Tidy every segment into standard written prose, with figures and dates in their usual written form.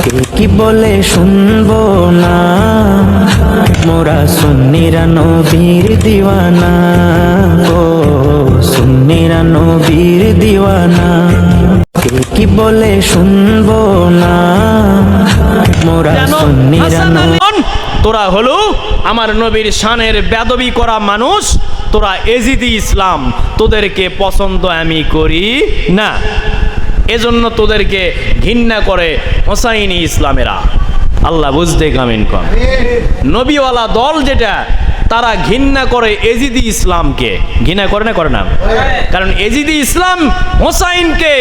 কে কি বলে শুনবো না, মোরা সুন্নিরা নবীর দিওয়ানা, ও সুন্নিরা নবীর দিওয়ানা। কে কি বলে শুনবো না, মোরা সুন্নিরা তোরা হলো আমার নবীর শানের বেদবি করা মানুষ, তোরা এজিদি ইসলাম, তোদেরকে পছন্দ আমি করি না, এজন্য তোদেরকে ঘৃণা করে হোসাইনি ইসলামেরা। আল্লাহ বুঝতে কামিন কম। নবীওয়ালা দল যেটা, তারা ঘৃণা করে এজিদি ইসলামকে। ঘৃণা করে না, করে না? কারণ এজিদি ইসলাম হোসাইনকে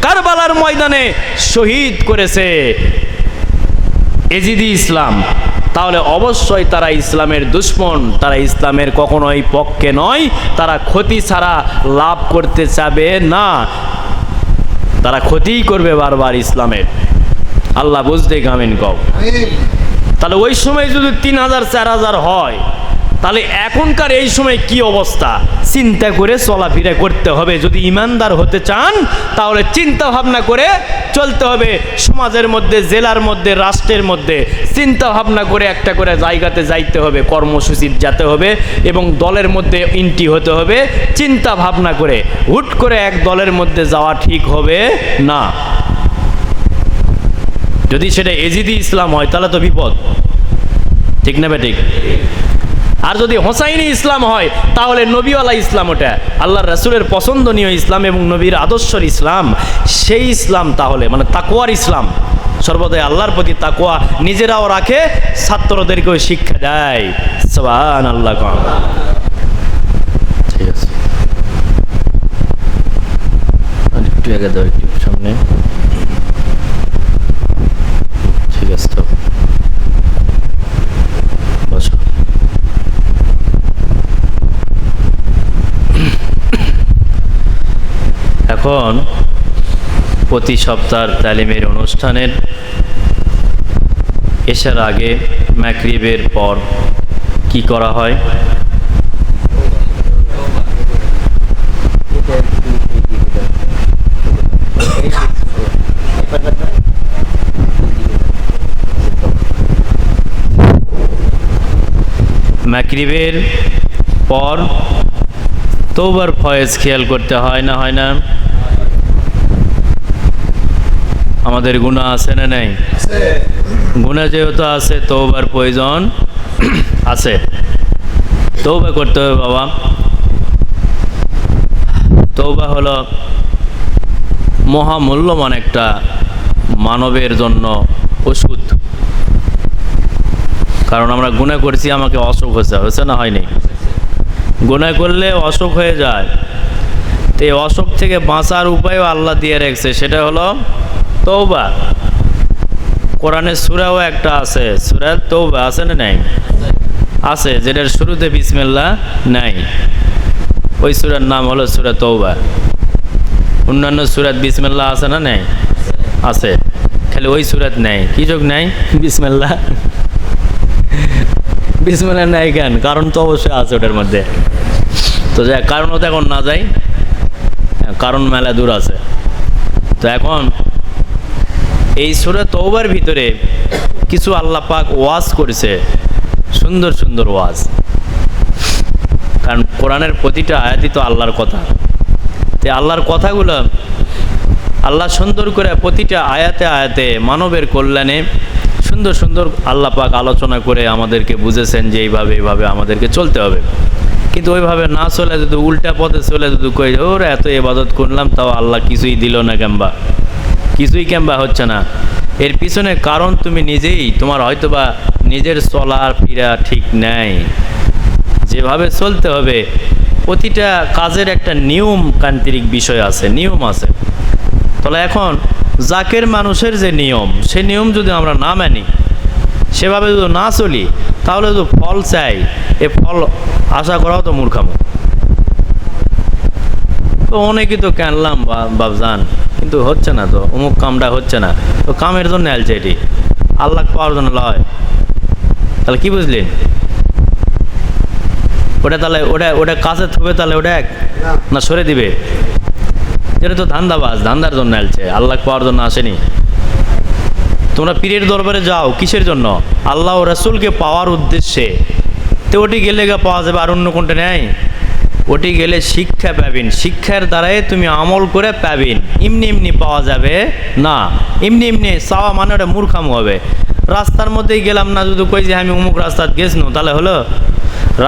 কারবালার ময়দানে শহীদ করেছে এজিদি ইসলাম। তাহলে অবশ্যই তারা ইসলামের দুশমন, তারা ইসলামের কখনোই পক্ষে নয়, তারা ক্ষতি ছাড়া লাভ করতে চাবে না, তারা ক্ষতিই করবে বারবার ইসলামের। আল্লাহ বুঝতে গামিন কও। তাহলে ওই সময় যদি 3000 4000 হয়, তাহলে এখনকার এই সময় কি অবস্থা চিন্তা করে চলাফেরা করতে হবে। যদি ইমানদার হতে চান তাহলে চিন্তা ভাবনা করে চলতে হবে। সমাজের মধ্যে, জেলার মধ্যে, রাষ্ট্রের মধ্যে চিন্তা ভাবনা করে একটা করে জায়গাতে যাইতে হবে, কর্মসূচির যেতে হবে এবং দলের মধ্যে এন্ট্রি হতে হবে চিন্তা ভাবনা করে। হুট করে এক দলের মধ্যে যাওয়া ঠিক হবে না। যদি সেটা এজিদি ইসলাম হয় তাহলে তো বিপদ, ঠিক না বেঠিক? আর যদি হোসাইনি ইসলাম হয় তাহলে নবীওয়ালা ইসলাম, ওটা আল্লাহর রাসূলের পছন্দনীয় ইসলাম এবং নবীর আদর্শের ইসলাম, সেই ইসলাম তাহলে মানে তাকওয়ার ইসলাম। সর্বদাই আল্লাহর প্রতি তাকওয়া নিজেরাও রাখে, ছাত্রদেরকেও শিক্ষা দেয়। সুবহানাল্লাহ। ঠিক আছে, একটু আগে দাও, একটু সামনে। ঠিক আছে, তো বসো। এখন প্রতি সপ্তাহের তালিমের অনুষ্ঠানের এশার আগে মাগরিবের পর কি করা হয়? মাগরিবের পর তওবার ফয়েজ খেয়াল করতে হয় না, হয় না? আমাদের গুনাহ আছে না নাই? গুনাহ যেহেতু আছে, তওবার প্রয়োজন আছে। তওবা করতে হবে বাবা। তওবা হলো মহামূল্যবান একটা মানবের জন্য ওষুধ। কারণ আমরা গুনাহ করছি, আমাকে অসুখ হয়েছে না, হয়নি? গুনাহ করলে অসুখ হয়ে যায়, তো এই অসুখ থেকে বাঁচার উপায়ও আল্লাহ দিয়ে রেখেছে, সেটা হলো তওবা। কোরআনের সূরাও একটা আছে, সূরা তওবা, আছে না নাই? আছে, যেটার শুরুতে বিসমিল্লাহ নাই। ওই সূরার নাম হলো সূরা তওবা। অন্যান্য সূরাত বিসমিল্লাহ আছে না নাই? আছে, খালি ওই সূরাত নাই। কি যোগ নাই? বিসমিল্লাহ। বিসমিল্লাহ নাই কেন? কারণ তো অবশ্যই আছে ওটার মধ্যে। তো যাই, কারণও তো এখন না যাই, কারণ মেলা দূর আছে। তো এখন এই সূরা তওবার ভিতরে কিছু আল্লাহ পাক ওয়াজ করেছে, সুন্দর সুন্দর ওয়াজ। কারণ কোরআনের প্রতিটা আয়াতই তো আল্লাহর কথা। তো আল্লাহর কথাগুলো আল্লাহ সুন্দর করে প্রতিটা আয়াতে আয়াতে মানবের কল্যাণে সুন্দর সুন্দর আল্লাহ পাক আলোচনা করে আমাদেরকে বুঝেছেন যে এইভাবে এইভাবে আমাদেরকে চলতে হবে। কিন্তু ওইভাবে না চলে যদি উল্টা পথে চলে যদি কই ওরা এত ইবাদত করলাম তাও আল্লাহ কিছুই দিল না, কেমবা কিছুই কেমবা হচ্ছে না, এর পিছনে কারণ তুমি নিজেই, তোমার হয়তোবা নিজের চলা ফিরা ঠিক নেই। যেভাবে চলতে হবে, প্রতিটা কাজের একটা নিয়ম কান্ত্রিক বিষয় আছে, নিয়ম আছে। তাহলে এখন জাকের মানুষের যে নিয়ম, সে নিয়ম যদি আমরা না মানি, সেভাবে যদি না চলি, তাহলে যদি ফল চাই, এ ফল আশা করাও তো মূর্খামো। তো অনেকেই তো কেনলাম বাবজান, কিন্তু হচ্ছে না, তো অমুক কামটা হচ্ছে না, তো কামের জন্য আলছে, এটি আল্লাহ পাওয়ার জন্য লয়। তাহলে কি বুঝলেন? ওটা তাহলে ওটা কাছে থুবে, তাহলে ওটা এক না সরে দিবে? এটা তো ধান্দাবাজ, ধান্দার জন্য আলছে, আল্লাহ পাওয়ার জন্য আসেনি। তোমরা পীরের দরবারে যাও কিসের জন্য? আল্লাহ ও রাসূলকে পাওয়ার উদ্দেশ্যে। তো ওটি গেলে পাওয়া যাবে, আর অন্য কোনটা নেই? ওটি গেলে শিক্ষা পাবেন, শিক্ষার দ্বারাই তুমি আমল করে পাবেন। এমনি এমনি পাওয়া যাবে না। এমনি এমনি চাওয়া মানে ওটা মূর্খাম হবে। রাস্তার মধ্যেই গেলাম না, যদি কই যে আমি অমুক রাস্তায় গেছনো, তাহলে হলো?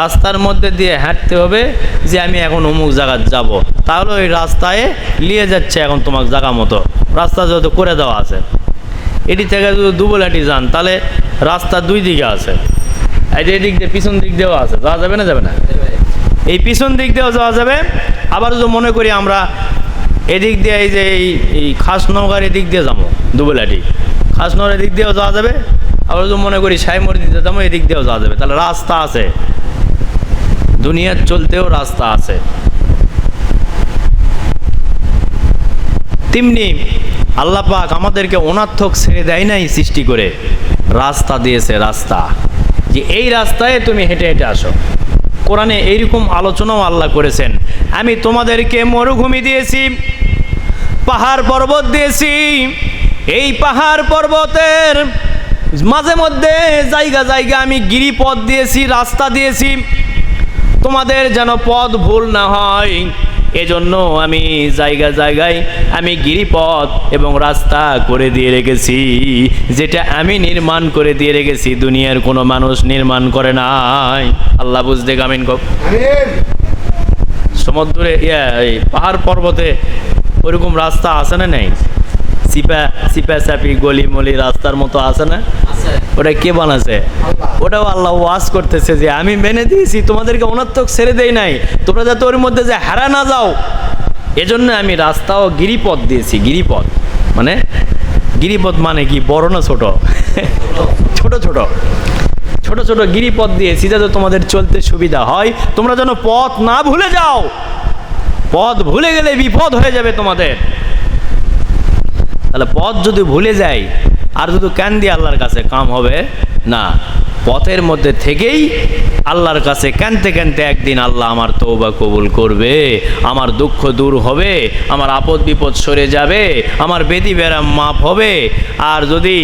রাস্তার মধ্যে দিয়ে হাঁটতে হবে যে আমি এখন অমুক জায়গায় যাব, তাহলে ওই রাস্তায় নিয়ে যাচ্ছে এখন তোমার জায়গা মতো, রাস্তা যত করে দেওয়া আছে। এটি থেকে যদি দুবলাটি যান তাহলে রাস্তা দুই দিকে আছে, এই যে এদিক দিয়ে পিছন দিক দিয়েও আছে, যাওয়া যাবে না? যাবে না? এই পিছন দিক দিয়েও যাওয়া যাবে। আবার যদি মনে করি আমরা এদিক দিয়ে এই যে এই খাসনগর এদিক দিয়ে যাবো, দুবলাটি খাসনগর এদিক দিয়েও যাওয়া যাবে। আবার যদি মনে করি সাইমর দিতে যাবো, এদিক দিয়েও যাওয়া যাবে। তাহলে রাস্তা আছে, দুনিয়ার চলতেও রাস্তা আছে। তেমনি আল্লাহ পাক আমাদেরকে অনর্থক ছেড়ে দেয় নাই, সৃষ্টি করে রাস্তা দিয়েছে, রাস্তা যে এই রাস্তায় তুমি হেঁটে হেঁটে আসো। কোরআনে এইরকম আলোচনাও আল্লাহ করেছেন, আমি তোমাদেরকে মরুভূমি দিয়েছি, পাহাড় পর্বত দিয়েছি, এই পাহাড় পর্বতের মাঝে মধ্যে জায়গা জায়গা আমি গিরিপথ দিয়েছি, রাস্তা দিয়েছি, তোমাদের যেন পথ ভুল না হয়। এজন্য আমি জায়গা জায়গায় আমি গিরিপথ এবং রাস্তা করে দিয়ে রেখেছি, যেটা আমি নির্মাণ করে দিয়ে রেখেছি, দুনিয়ার কোনো মানুষ নির্মাণ করে নাই। আল্লাহ বুঝতে গামিন কব। সমুদ্রে এই পাহাড় পর্বতে ওইরকম রাস্তা আছে না? নেই? সিপা চাপি গলি মলি রাস্তার মতো আছে না? ওটা কে বানাছে? ওটাও আল্লাহ ওয়াজ করতেছে যে আমি মেনে দিয়েছি, তোমাদেরকে অনর্থক ছেড়ে দেই নাই, তোমরা যাতে ওর মধ্যে যে হারা না যাও, এজন্য আমি রাস্তা ও গিরিপথ দিয়েছি। গিরিপথ মানে গিরিপথ মানে কি? বড় না ছোট? ছোট ছোট ছোট ছোট গিরিপথ দিয়েছি যাতে তোমাদের চলতে সুবিধা হয়, তোমরা যেন পথ না ভুলে যাও। পথ ভুলে গেলে বিপদ হয়ে যাবে তোমাদের। তাহলে পথ যদি ভুলে যাই আর যদি কান্দি, আল্লাহর কাছে কাম হবে না। পথের মধ্যে থেকেই আল্লাহর কাছে কানতে কানতে একদিন আল্লাহ আমার তওবা কবুল করবে, আমার দুঃখ দূর হবে, আমার আপদ বিপদ সরে যাবে, আমার বেদি বেরাম মাপ হবে। আর যদি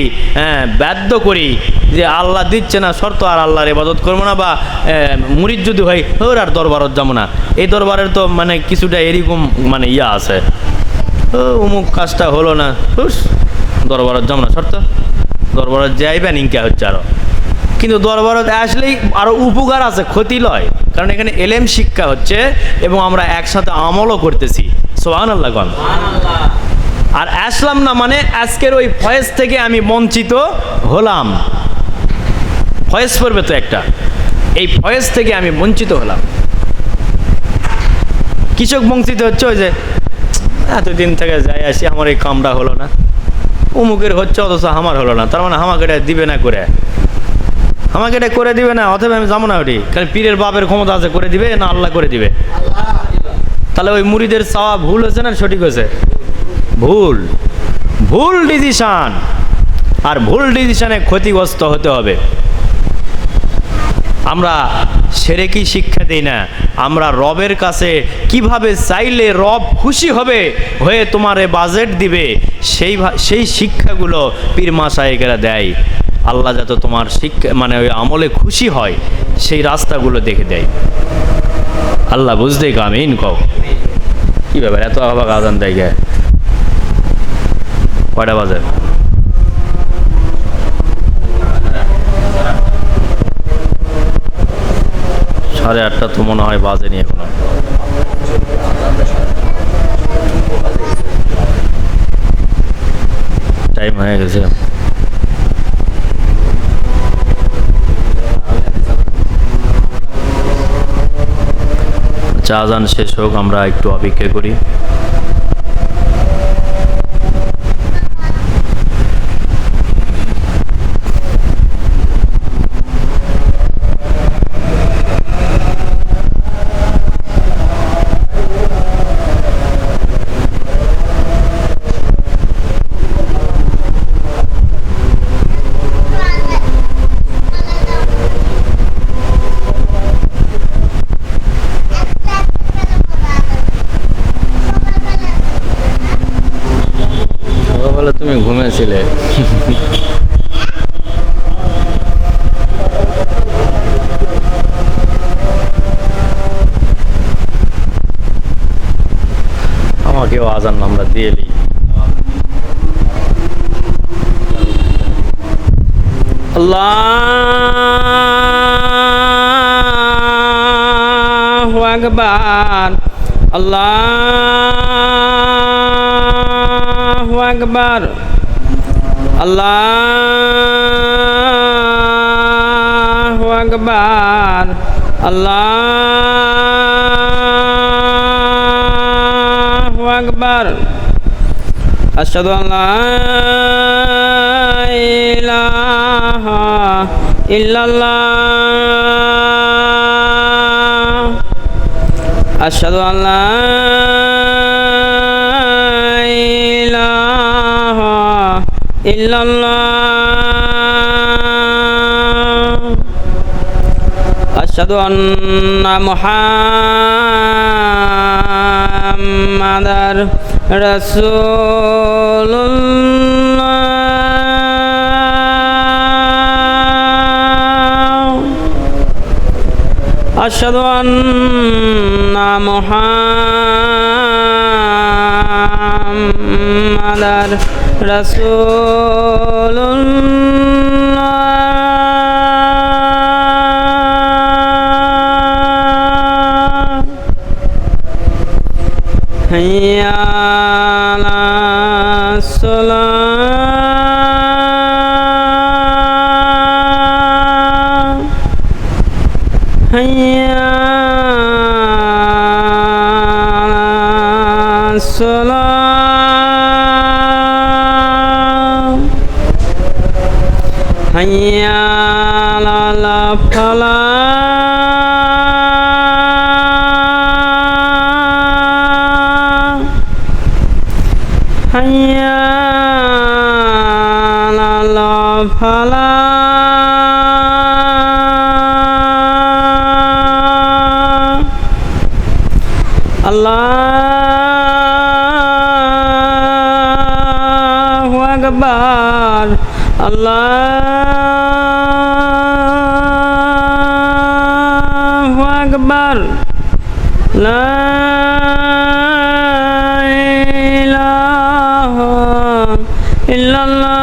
বাধ্য করি যে আল্লাহ দিচ্ছে না শর্ত, আর আল্লাহর ইবাদত করবো না, বা মুরিদ যদি হয় ওর আর দরবারত যাবো না, এই দরবারের তো মানে কিছুটা এরকম মানে ইয়া আছে, অমুক কাজটা হলো না, দরবারত যাবো না, শর্ত দরবারত যাইবেন ইনকা হচ্ছে আরো। কিন্তু দরবারত আসলেই আরো উপকার আছে, ক্ষতি লয়, কারণ এখানে এলেম শিক্ষা হচ্ছে এবং আমরা একসাথে আমলও করতেছি। সুবহানাল্লাহ গণ। আর আসলাম না মানে আজকের ওই ফয়েজ থেকে আমি বঞ্চিত হলাম। ফয়েজ পড়বে তো একটা, এই ফয়েজ থেকে আমি বঞ্চিত হলাম। কৃষক বঞ্চিত হচ্ছে ওই যে এতদিন থেকে যাই আসি, আমার এই কামটা হলো না, অমুকের হচ্ছে অথচ আমার হলো না, তার মানে আমাকে এটা দিবে না করে, আমাকে এটা করে দিবে না, অথবা আমি যাবো না। ওটি কারণ পীরের বাপের ক্ষমতা আছে, করে দিবে না আল্লাহ করে দিবে? তাহলে ওই মুরিদের চাওয়া ভুল হয়েছে না সঠিক হয়েছে? ভুল। ভুল ডিসিশন, আর ভুল ডিসিশনে ক্ষতিগ্রস্ত হতে হবে। আমরা সেরেকি শিক্ষা দিই না, আমরা রবের কাছে কিভাবে চাইলে রব খুশি হবে, হয়ে তোমারে বাজেট দিবে, সেই শিক্ষাগুলো পীর মাশায়েখেরা দেয়। আল্লাহ যাতে তোমার শিক্ষা মানে ওই আমলে খুশি হয়, সেই রাস্তাগুলো দেখে দেয়। আল্লাহ বুঝতে আমিন কও। কি ব্যাপার এত আবার আজান দেয় গে? কয়টা বাজে? সাড়ে 8টা তো মনে হয় বাজেনি এখনো। টাইম হয়ে গেছে। চা আজান শেষ হোক, আমরা একটু অপেক্ষা করি। আমাকেও আজান আমরা দিয়ে নিই। আল্লাহু আকবার, আল্লাহু আকবার, আল্লাহু আকবার, আল্লাহু আকবার। আশহাদু আল্লা ইলাহা ইল্লাল্লাহ, আশহাদু আল্লা ইলাহা ইল্লাল্লাহ, আশহাদু আন্না মুহাম্মাদার রাসূলুল্লাহ, আশহাদু আন্না মুহাম্মাদার রাসূলুল্লাহ। হাইয়া আলাস সালাহ, হাইয়া আলাস সালাহ, হাইয়া আলাল ফালাহ, হাইয়া আলাল ফালাহ। আল্লাহু আকবার, আল্লাহু আকবার, লা ইলাহা ইল্লাল্লাহ।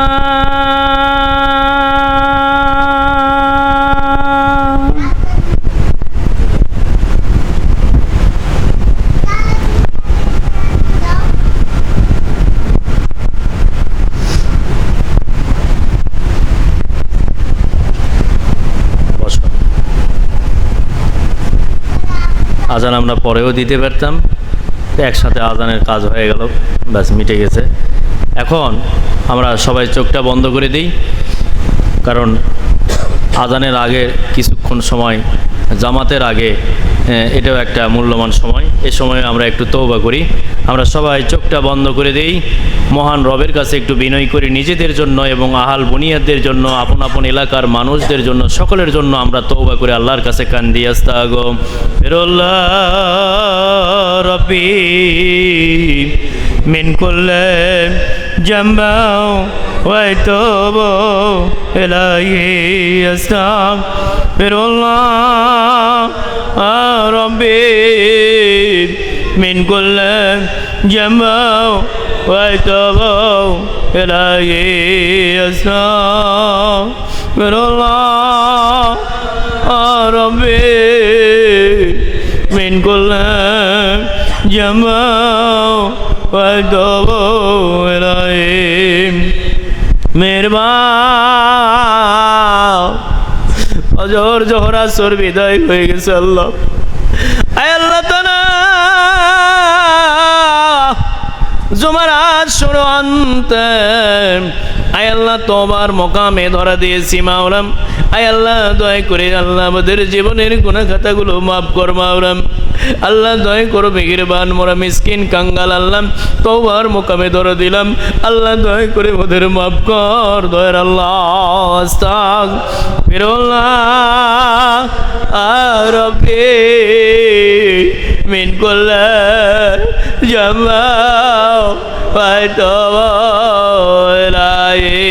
আজান আমরা পরেও দিতে পারতাম, একসাথে আজানের কাজ হয়ে গেল, ব্যাস মিটে গেছে। এখন আমরা সবাই চোখটা বন্ধ করে দিই, কারণ আজানের আগে কিছুক্ষণ সময়, জামাতের আগে এটাও একটা মূল্যবান সময়। এই সময়ে আমরা একটু তওবা করি। আমরা সবাই চোখটা বন্ধ করে দেই, মহান রবের কাছে একটু বিনয় করি, নিজেদের জন্য এবং আহাল বুনিয়াদের জন্য, আপন আপন এলাকার মানুষদের জন্য, সকলের জন্য আমরা তওবা করে আল্লাহর কাছে কান্দি। আস্তাগফিরুল্লাহ রব্বি মিন কুল্লি জামবাও ওয়া আতুবু ইলাইহি। আস্তাগফিরুল্লাহ রব্বি মিন কুল্লি জামবাও ওয়া আতুবু ইলাইহি। আস্তাগফিরুল্লাহ রব্বি মিন কুল্লি জামবাও ওয়া আতুবু ইলাইহি। মেহেরবান ফজর জোহর আসর বিদায় হয়ে গেছে। আল্লাহ, আয় আল্লাহ তাআলা জুমারাত শুরু আনতে, আয় আল্লাহ তোমার মোকামে ধরা দিয়েছি মাওলাম। আয় আল্লাহ দয়া করে আল্লাহ আমাদের জীবনের গুনাহ খাতাগুলো মাফ কর মাওলাম। আল্লাহ দয়া করো মেহেরবান, মোরা মিসকিন কাঙ্গাল আল্লাহ তওবার মোকামে ধরা দিলাম। আল্লাহ দয়া করে ওদের মাফ কর দয়ার আল্লাহ। আস্তাগফিরুল্লাহ রব্বি মিন কুল্লি জামবাও ওয়া আতুবু ইলাইহি।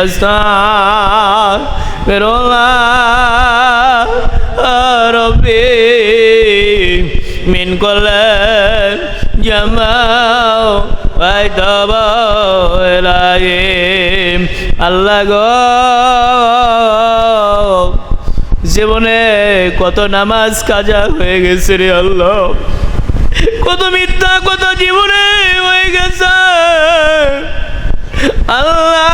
আস্তাগফিরুল্লাহ রব্বি মিন কুল্লি জামাও ওয়াইতাবা ইলাইহিম। আল্লাহ গো, জীবনে কত নামাজ কাজা হয়ে গেছে রে আল্লাহ, কত মিথ্যা কথা জীবনে হয়ে গেছে আল্লাহ।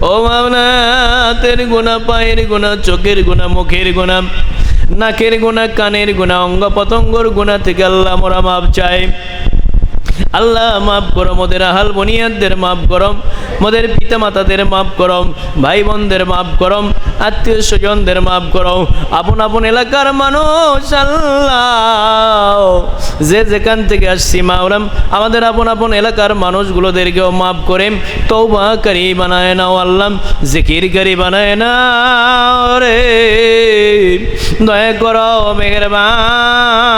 ও মাওলা, হাতের গুনাহ, পায়ের গুনাহ, চোখের গুনাহ, মুখের গুনাহ, নাকের গুনাহ, কানের গুনাহ, অঙ্গ পতঙ্গর গুনাহ থেকে আল্লাহ মোরা মাপ চাই। আল্লাহ মাফ করো, মোদের আহাল বনিয়াদের মাফ করম, মোদের পিতা মাতাদের মাফ করম, ভাই বোনদের মাফ করম, আত্মীয় স্বজনদের মাফ করো, আপন আপন এলাকার মানুষ আল্লাহ যে যেখান থেকে আসছি মাওলাম আমাদের আপন আপন এলাকার মানুষগুলোদেরকেও মাফ করে তওবাকারী বানায় নাও আল্লাহ, জিকিরকারী বানায় নাও রে। দয়া করো মেহেরবান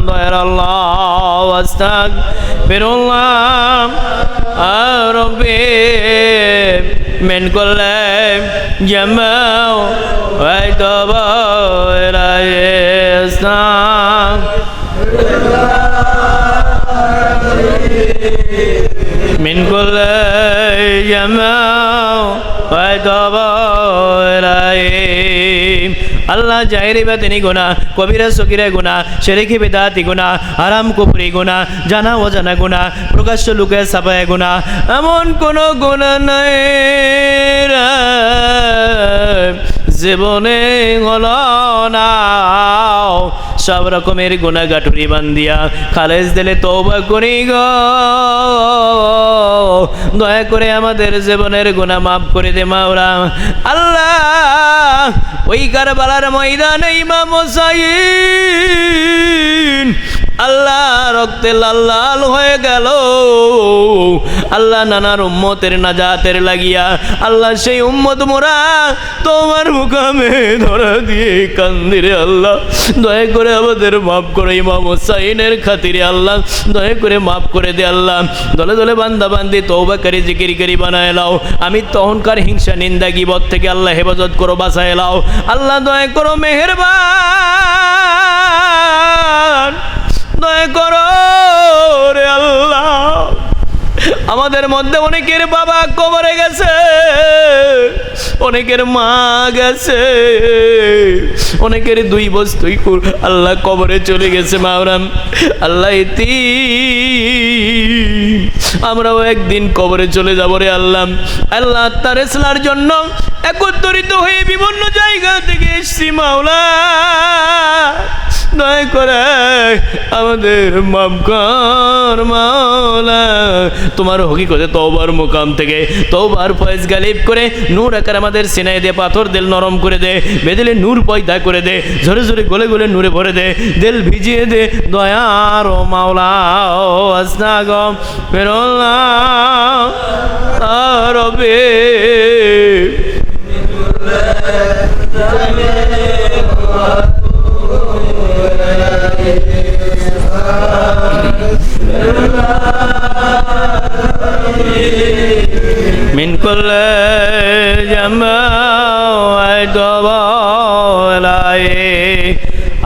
দয়ার আল্লাহ। আস্তাগফিরুল্লাহ রব্বি মিন কুল্লি জামাও ওয়াইতাবা ইলাইহি। মিন কুল্লি জামাও ওয়াইতাবা ইলাইহি। আল্লাহ জাহেরি বাতিনি গুনাহ, কবিরা সগীরা গুনাহ, শিরকি বিদআতি গুনাহ, হারাম কুফরি গুনাহ, জানা অজানা গুনাহ, প্রকাশ্য লুকে ছাপায় গুনাহ, এমন কোন গুনাহ নাই রে জীবনে হলো না। সব রকমের গুনাহ গাটুরি বান্দিয়া খালেজ দিলে তওবা করি গো, দয়া করে আমাদের জীবনের গুনাহ মাফ করে দে মাওলা। আল্লাহ ওই কারবালার ময়দানে ইমাম হোসাইন আল্লাহ রক্তে লাল লাল হয়ে গেল আল্লাহ, নানার উম্মতের নাজাতের লাগিয়া আল্লাহ সেই উম্মত মোরা তোমার মুকামে ধরা দিয়ে কান্দিরে আল্লাহ। দয়া করে আমাদের মাফ করো ইমাম হোসাইনের খাতিরে আল্লাহ, দয়া করে মাফ করে দে আল্লাহ। দলে দলে বান্দা বান্দি তওবাকারী জিকিরকারী বানায় লাও। আমি তখনকার হিংসা নিন্দা গীবত থেকে আল্লাহ হেফাজত করো, বাঁচায় লাও আল্লাহ। দয়া করো মেহেরবান, দয়া করো রে আল্লাহ। আমাদের মধ্যে অনেকের বাবা কবরে গেছে, অনেকের মা গেছে, অনেকের দুই বস্তুই আল্লাহ কবরে চলে গেছে মাওলাম। আল্লাহ আমরাও একদিন কবরে চলে যাব রে আল্লাহ। আল্লাহ তার ইসলার জন্য একত্রিত হয়ে বিভিন্ন জায়গা থেকে এসছি মাওলা, দয়া করে আমাদের মাফ কর মাওলা। তোমার হকিকতে তওবার মুকাম থেকে তওবার ফয়েজ গালিব করে নূর আকার আমাদের সিনায় দে, পাথর দিল নরম করে দে, বেদিলে নূর পয়দা করে দে, ঝরে ঝরে গলে গলে নূরে ভরে দে, দিল ভিজিয়ে দে দয়ার ও মাওলা। আস্তাগফিরুল্লাহ রব্বি মিন কুল্লি জামাও ওয়াইতাবা ইলাইহি।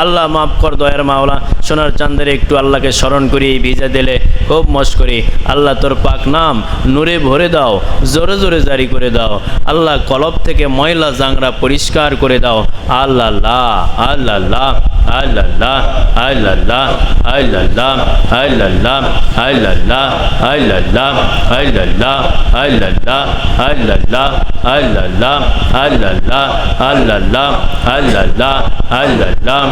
আল্লাহ মাফ কর দয়ার মাওলা। সোনার চাঁদের একটু আল্লাহকে স্মরণ করি, ভিজা দিলে খুব মশ করি আল্লাহ তোর পাক নাম নূরে ভরে দাও, জোরে জোরে জারি করে দাও আল্লাহ। কলব থেকে ময়লা জাংরা পরিষ্কার করে দাও আল্লাহ। আল্লাহ আল্লাহ আল্লাহ আল্লাহ আল্লাহ আল্লাহ আল্লাহ আল্লাহ আল্লাহ আল্লাহ আল্লাহ আল্লাহ আল্লাহ আল্লাহ আল্লাহ আল্লাহ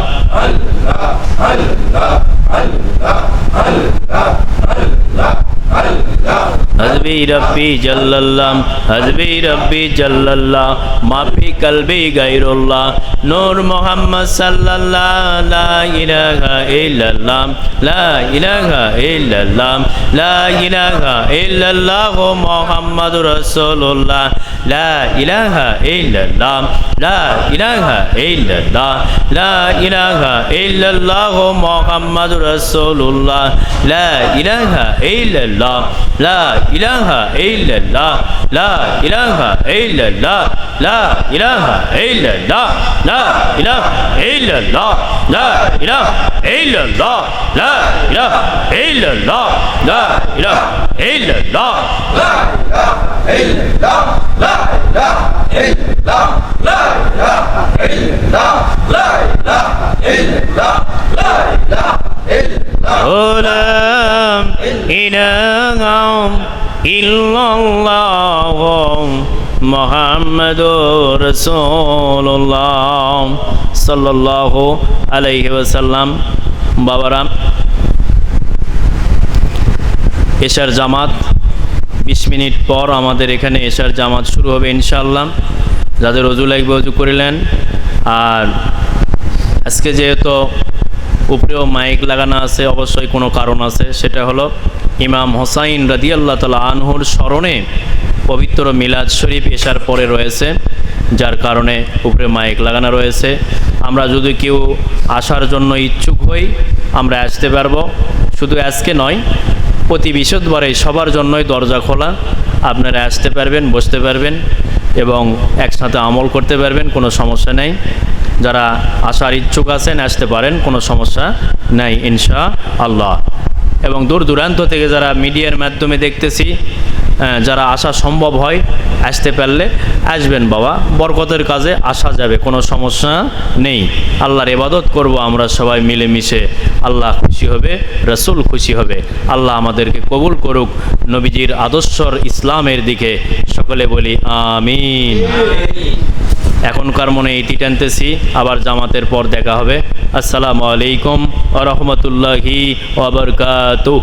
हज़बी रब्बी जल्लल्लाह, हज़बी रब्बी जल्लल्लाह, माफी कल्बी गैरुल्लाह, नूर मोहम्मद सल्लल्लाह, ला इलाहा इल्लल्लाह, ला इलाहा इल्लल्लाह, ला इलाहा इल्लल्लाह मोहम्मद रसूलुल्लाह, ला इलाहा इल्लल्लाह, ला इलाहा इल्लल्लाह, ला इलाहा इल्लल्लाह मोहम्मद रसूलुल्लाह, ला इलाहा इल्लल्लाह, ला ইলাহা ইল্লাল্লাহ লা ইলাহা ইল্লাল্লাহ লা ইলাহা ইল্লাল্লাহ লা ইলাহা ইল্লাল্লাহ লা ইলাহা ইল্লাল্লাহ লা ইলাহা ইল্লাল্লাহ লা ইলাহা ইল্লাল্লাহ لا إله إلا الله لا إله إلا الله لا إله إلا الله لا إله إلا الله لا إله إلا الله محمد رسول الله صلى الله عليه وسلم বাবারা এশার জামাত 20 মিনিট পর আমাদের এখানে এশার জামাত শুরু হবে ইনশাআল্লাহ। যাদের ওযু লাগবে ওযু করিলেন। আর আজকে যেহেতু উপরেও মাইক লাগানো আছে অবশ্যই কোনো কারণ আছে, সেটা হলো ইমাম হোসাইন রাদিয়াল্লাহু তাআলা আনহুর স্মরণে পবিত্র মিলাদ শরীফ এশার পরে রয়েছে, যার কারণে উপরে মাইক লাগানো রয়েছে। আমরা যদি কেউ আসার জন্য ইচ্ছুক হই আমরা আসতে পারবো। শুধু আজকে নয়, প্রতি বৃহস্পতিবারে সবার জন্যই দরজা খোলা। আপনারা আসতে পারবেন, বসতে পারবেন এবং একসাথে আমল করতে পারবেন, কোনো সমস্যা নেই। যারা আসার ইচ্ছুক আছেন আসতে পারেন, কোনো সমস্যা নাই ইনশাআল্লাহ। এবং দূর দূরান্ত থেকে যারা মিডিয়ার মাধ্যমে দেখতেছি, যারা আসা সম্ভব হয় আসতে পারলে আসবেন বাবা, বরকতের কাজে আসা যাবে, কোনো সমস্যা নেই। আল্লাহর ইবাদত করব আমরা সবাই মিলেমিশে, আল্লাহ খুশি হবে, রাসূল খুশি হবে। আল্লাহ আমাদেরকে কবুল করুক নবীজির আদর্শর ইসলামের দিকে। সকলে বলি আমিন। এখনকার মনে ইতি টানতেছি, আবার জামাতের পর দেখা হবে। আসসালামু আলাইকুম ওয়া রাহমাতুল্লাহি ওয়া বারাকাতুহু।